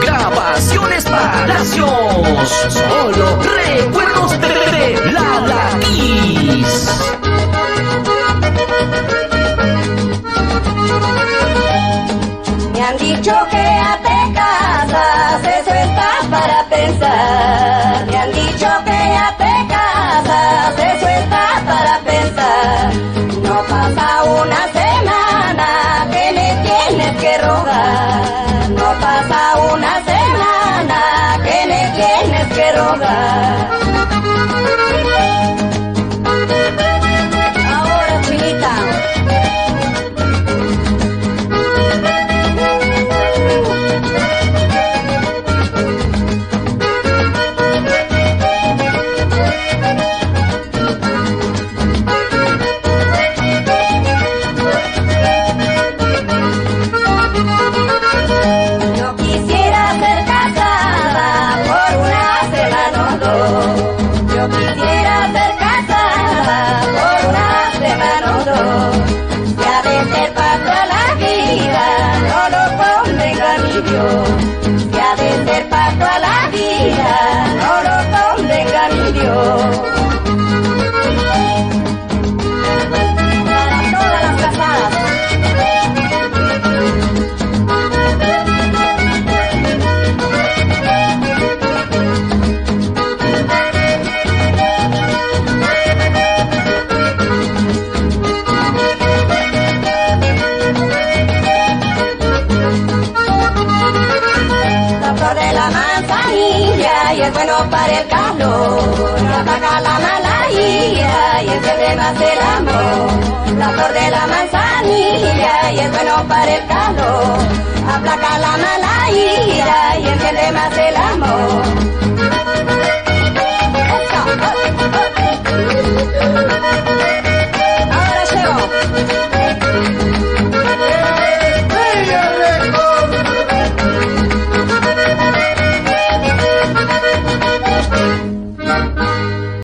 Grabaciones Palacios, solo recuerdos de la Kiss. Me han dicho que ya te casas, eso está para pensar. Me han dicho que ya te casas, eso está para pensar. No pasa una semana que me tienes que rogar. No pasa una semana que me tienes que rogar. Ahora, chinita. Yo quisiera ser casada por una semana o dos. Yo quisiera ser casada por una semana o dos. Si ha de ser para toda la vida, no lo convenga mi Dios. Si ha de ser para toda la vida, no lo convenga mi Dios. Para todas las casadas. La flor de la manzanilla y es bueno para el calor. Apaga la maladilla y enciende más el amor. La flor de la manzanilla y es bueno para el calor. Aplaca la maladilla